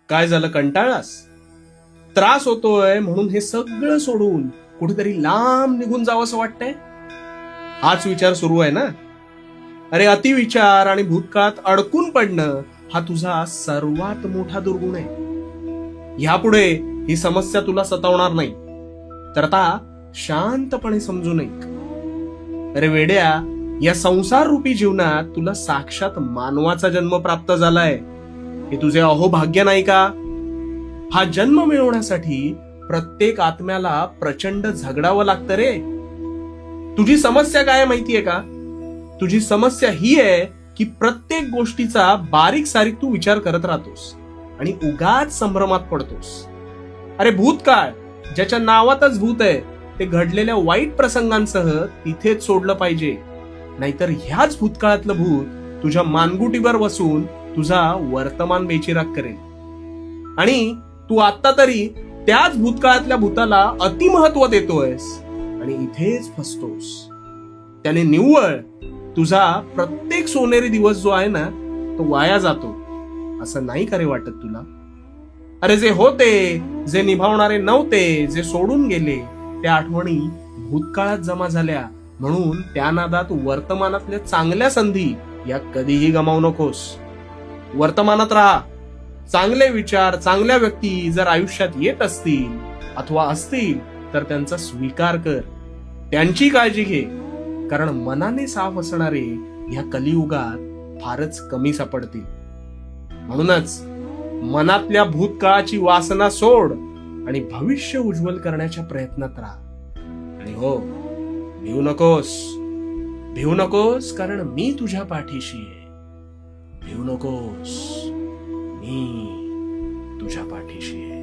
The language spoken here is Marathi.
काय झालं, कंटाळलास? त्रास होतोय म्हणून हे सगळं सोडून कुठेतरी लांब निघून जावंसं वाटतंय? हाच विचार सुरू आहे ना? अरे, अतिविचार आणि भूतकाळात अडकून पडणं हा तुझा सर्वात मोठा दुर्गुण आहे. यापुढे ही समस्या तुला सतावणार नाही, तर आता शांतपणे समजू नये. अरे वेड्या, या संसार रूपी जीवनात तुला साक्षात मानवाचा जन्म प्राप्त झालाय. हे तुझे अहोभाग्य नाही का? हा जन्म मिळवण्यासाठी प्रत्येक आत्म्याला प्रचंड झगडावं लागतं रे. तुझी समस्या काय माहितीये का? तुझी समस्या ही आहे की प्रत्येक गोष्टीचा बारीक सारीक तू विचार करत राहतोस आणि उगाच संभ्रमात पडतोस. अरे भूतकाळ, ज्याच्या नावातच भूत आहे, ते घडलेल्या वाईट प्रसंगांसह तिथेच सोडलं पाहिजे. नाहीतर ह्याच भूतकाळातलं भूत तुझ्या मानगुटीवर बसून तुझा वर्तमान बेचिराग करेल. आणि तू आता तरी त्याच भूतकाळातल्या भूताला अतिमहत्व देतोयस आणि इथेच फसतोस. त्याने निव्वळ तुझा प्रत्येक सोनेरी दिवस जो आहे ना, तो वाया जातो. असं नाही का रे वाटत तुला? अरे जे होते, जे निभावणारे नव्हते, जे सोडून गेले, त्या आठवणी भूतकाळात जमा झाल्या. म्हणून त्या नादात वर्तमानातल्या चांगल्या संधी या कधीही गमावू नकोस. वर्तमानात राहा. चांगले विचार, चांगल्या व्यक्ती जर आयुष्यात येत असतील अथवा असतील तर त्यांचा स्वीकार कर, त्यांची काळजी घे. कारण मनाने साफ असणारे ह्या कलियुगात फारच कमी सापडतील. म्हणूनच मनातल्या भूतकाळाची वासना सोड आणि भविष्य उज्ज्वल करण्याच्या प्रयत्नात राहा. आणि हो, भिवू नकोस, कारण मी तुझ्या पाठीशी आहे. भिवू नकोस, मी तुझ्या पाठीशी आहे.